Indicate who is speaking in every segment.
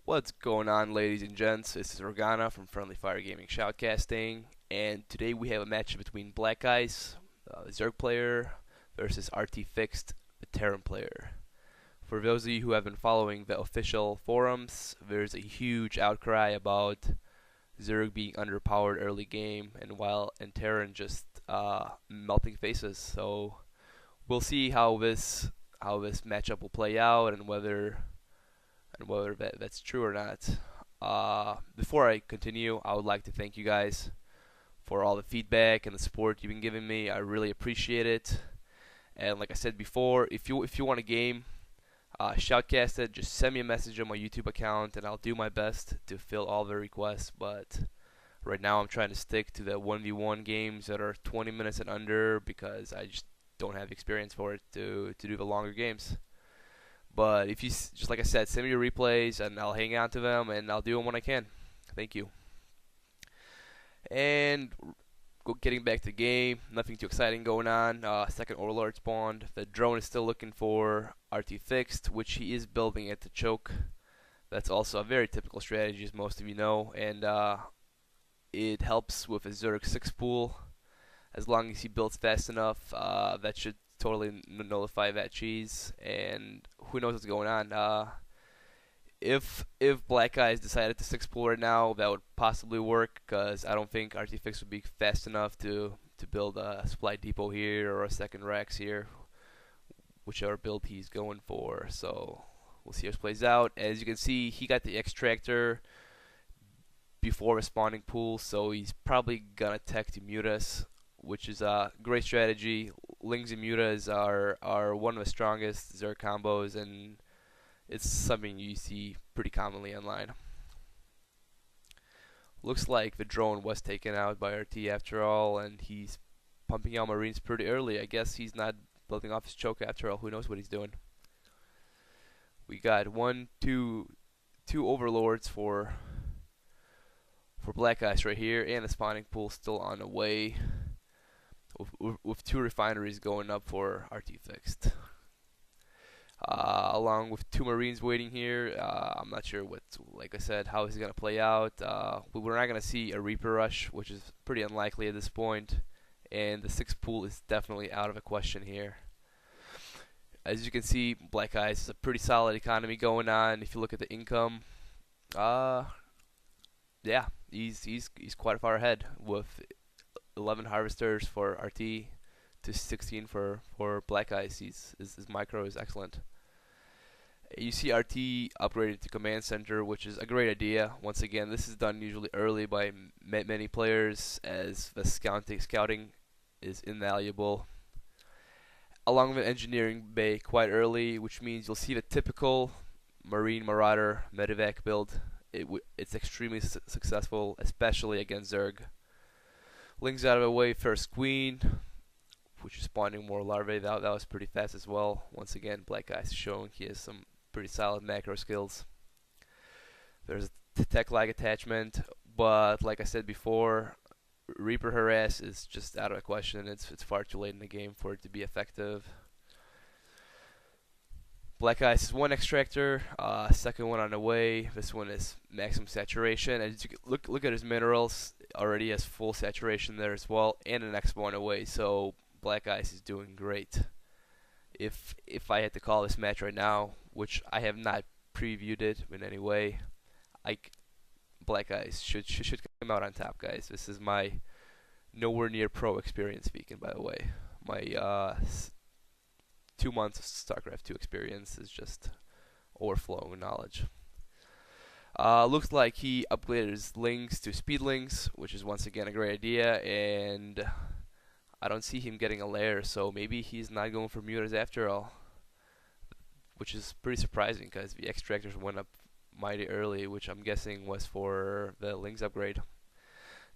Speaker 1: What's going on, ladies and gents? This is Organa from Friendly Fire Gaming Shoutcasting, and today we have a match between BlackIce, the Zerg player, versus rtfixed, the Terran player. For those of you who have been following the official forums, there's a huge outcry about Zerg being underpowered early game, and Terran just melting faces. So we'll see how this matchup will play out and whether that's true or not. Before I continue, I would like to thank you guys for all the feedback and the support you've been giving me. I really appreciate it. And like I said before, if you want a game, shoutcast it. Just send me a message on my YouTube account, and I'll do my best to fill all the requests. But right now, I'm trying to stick to the 1v1 games that are 20 minutes and under because I just don't have experience for it to do the longer games. But if you, just like I said, send me your replays and I'll hang on to them and I'll do them when I can. Thank you. And getting back to the game, nothing too exciting going on. Second Overlord spawned. The drone is still looking for RT fixed, which he is building at the choke. That's also a very typical strategy, as most of you know, and it helps with a Zerg 6 pool. As long as he builds fast enough, that should totally nullify that cheese, and who knows what's going on. If BlackIce decided to 6 pool right now, that would possibly work, because I don't think RTFix would be fast enough to build a supply depot here or a second Rex here, whichever build he's going for. So we'll see how this plays out. As you can see, he got the extractor before respawning pool, so he's probably gonna tech to mute us, which is a great strategy. Lings and mutas are one of the strongest Zerg combos, and it's something you see pretty commonly online. Looks like the drone was taken out by RT after all, and he's pumping out Marines pretty early. I guess he's not building off his choke after all. Who knows what he's doing? We got two overlords for BlackIce right here, and the spawning pool still on the way, with 2 refineries going up for RT fixed. Along with 2 Marines waiting here. I'm not sure like I said, how this is going to play out. We're not going to see a Reaper rush, which is pretty unlikely at this point, and the 6 pool is definitely out of the question here. As you can see, BlackIce is a pretty solid economy going on. If you look at the income, yeah, he's quite far ahead with 11 harvesters for RT to 16 for BlackIce. His micro is excellent. You see RT upgraded to command center, which is a great idea. Once again, this is done usually early by many players, as the scouting is invaluable. Along with engineering bay quite early, which means you'll see the typical Marine Marauder medevac build. It's extremely successful, especially against Zerg. Lings out of the way, first queen, which is spawning more larvae. That was pretty fast as well. Once again, BlackIce showing he has some pretty solid macro skills. There's a tech lag attachment, but like I said before, Reaper harass is just out of the question. It's far too late in the game for it to be effective. BlackIce is 1 extractor, second one on the way. This one is maximum saturation. As you can look at his minerals, already has full saturation there as well, and the next one away. So BlackIce is doing great. If I had to call this match right now, which I have not previewed it in any way, BlackIce should come out on top, guys. This is my nowhere near pro experience speaking, by the way. My 2 months of StarCraft 2 experience is just overflowing with knowledge. Looks like he upgraded his lings to speedlings, which is once again a great idea, and I don't see him getting a lair, so maybe he's not going for mutas after all, which is pretty surprising because the extractors went up mighty early, which I'm guessing was for the lings upgrade.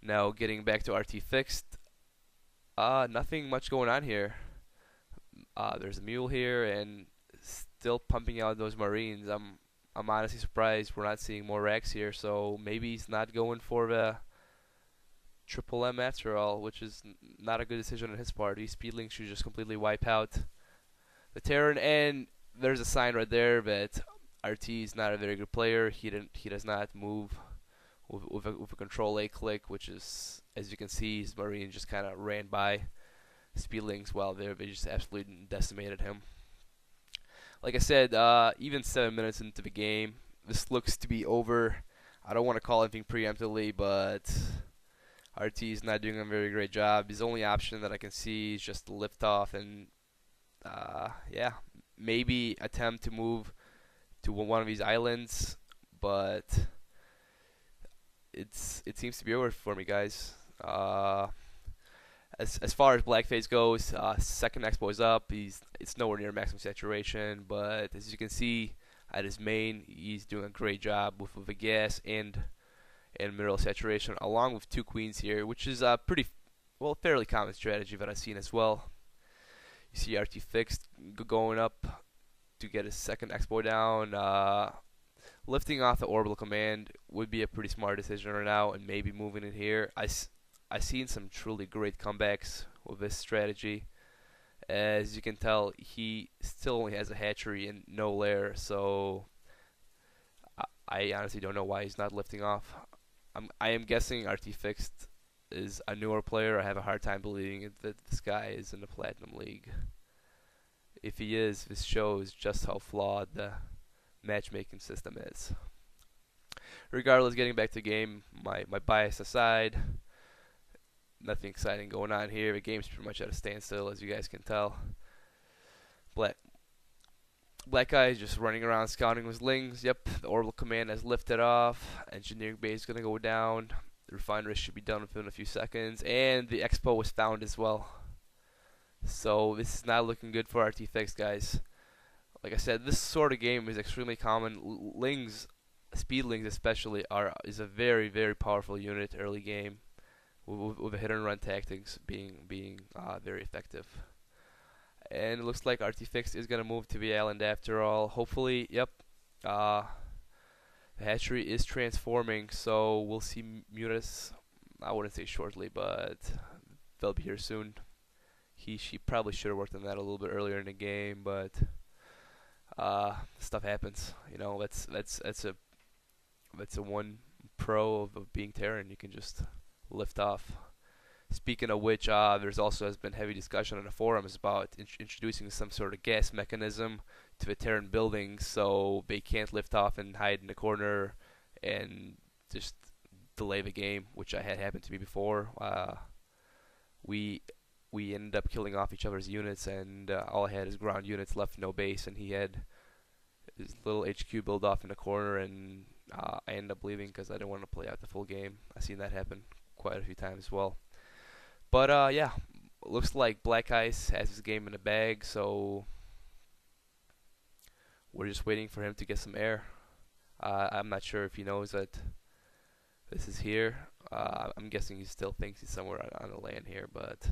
Speaker 1: Now getting back to RT fixed, nothing much going on here. There's a mule here and still pumping out those Marines. I'm honestly surprised we're not seeing more racks here, so maybe he's not going for the triple M after all, which is not a good decision on his part. These speedlings should just completely wipe out the Terran, and there's a sign right there that RT is not a very good player. He does not move with a control A click, which is, as you can see, his Marine just kind of ran by speedlings while there. They just absolutely decimated him. Like I said, even 7 minutes into the game, this looks to be over. I don't want to call anything preemptively, but RT is not doing a very great job. His only option that I can see is just to lift off and, yeah, maybe attempt to move to one of these islands, but it seems to be over for me, guys. As far as blackface goes, second expo is up. It's nowhere near maximum saturation, but as you can see at his main, he's doing a great job with the gas and mineral saturation, along with two queens here, which is a fairly common strategy that I've seen as well. You see rtfixed going up to get his second expo down. Lifting off the orbital command would be a pretty smart decision right now, and maybe moving it here. I've seen some truly great comebacks with this strategy. As you can tell, he still only has a hatchery and no lair, so I honestly don't know why he's not lifting off. I am guessing rtfixed is a newer player. I have a hard time believing that this guy is in the Platinum League. If he is, this shows just how flawed the matchmaking system is. Regardless, getting back to the game, my bias aside, nothing exciting going on here. The game's pretty much at a standstill, as you guys can tell. BlackIce just running around scouting with Lings. Yep, the orbital command has lifted off. Engineering base is going to go down. The refinery should be done within a few seconds. And the expo was found as well. So this is not looking good for rtfixed, guys. Like I said, this sort of game is extremely common. Lings, speedlings especially, is a very, very powerful unit early game, with a hit and run tactics being very effective. And it looks like rtfixed is gonna move to the island after all. Hopefully, yep. The hatchery is transforming, so we'll see Mutas. I wouldn't say shortly, but they'll be here soon. She probably should have worked on that a little bit earlier in the game, but stuff happens. You know, that's a one pro of being Terran. You can just lift off. Speaking of which, there's also has been heavy discussion on the forums about introducing some sort of gas mechanism to the Terran buildings so they can't lift off and hide in the corner and just delay the game, which I had happened to me before. We ended up killing off each other's units, and all I had is ground units left, no base, and he had his little HQ build off in the corner, and I ended up leaving because I didn't want to play out the full game. I've seen that happen quite a few times as well. But yeah, looks like BlackIce has his game in the bag, so we're just waiting for him to get some air. I'm not sure if he knows that this is here. I'm guessing he still thinks he's somewhere on the land here, but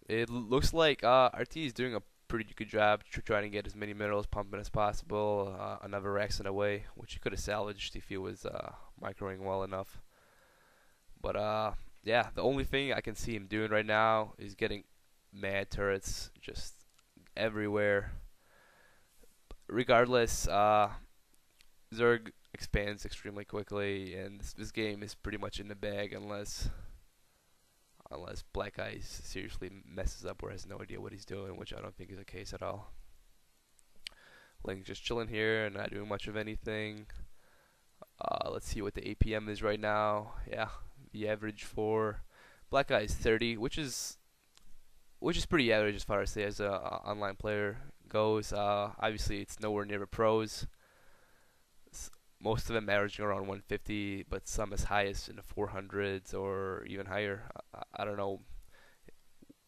Speaker 1: it looks like RT is doing a pretty good job trying to get as many minerals pumping as possible. Another Raxon away, which he could have salvaged if he was microing well enough. But yeah, the only thing I can see him doing right now is getting mad turrets just everywhere. Regardless, Zerg expands extremely quickly, and this game is pretty much in the bag unless BlackIce seriously messes up or has no idea what he's doing, which I don't think is the case at all. Link just chilling here and not doing much of anything. Let's see what the APM is right now. Yeah, the average for BlackIce 30, which is pretty average as far as say as a online player goes. Obviously, it's nowhere near the pros. Most of them averaging around 150, but some as high as in the 400s or even higher. I don't know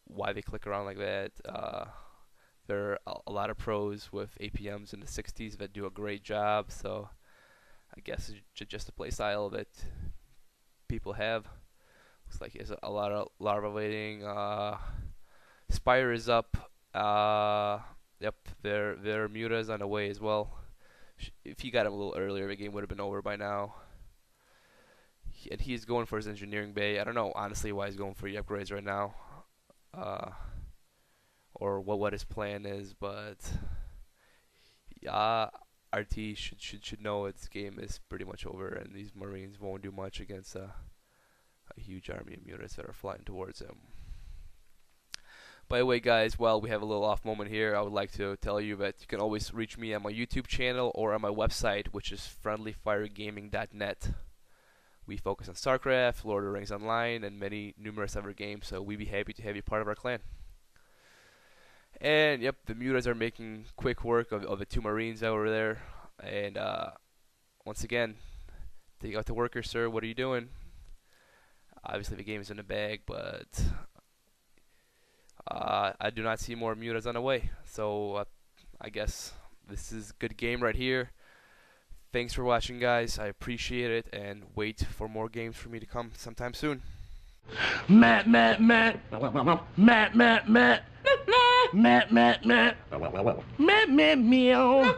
Speaker 1: why they click around like that. There are a lot of pros with APMs in the 60s that do a great job, so I guess it's just a play style that people have. Looks like he has a lot of larva waiting. Spire is up. Yep, their Muta's on the way as well. If he got him a little earlier, the game would have been over by now. And he's going for his engineering bay. I don't know, honestly, why he's going for the upgrades right now. Or what his plan is, but RT should know its game is pretty much over, and these Marines won't do much against a huge army of mutants that are flying towards him. By the way, guys, while we have a little off moment here, I would like to tell you that you can always reach me on my YouTube channel or on my website, which is friendlyfiregaming.net. We focus on StarCraft, Lord of the Rings Online, and many numerous other games, so we'd be happy to have you part of our clan. And yep, the mutants are making quick work of the 2 Marines over there. And once again, take out the worker, sir. What are you doing? Obviously, the game is in the bag, but I do not see more mutants on the way. So I guess this is a good game right here. Thanks for watching, guys. I appreciate it, and wait for more games for me to come sometime soon.
Speaker 2: Matt, Matt, Matt, Matt, Matt, Matt, Matt, Matt, Matt, Matt, Matt, meow.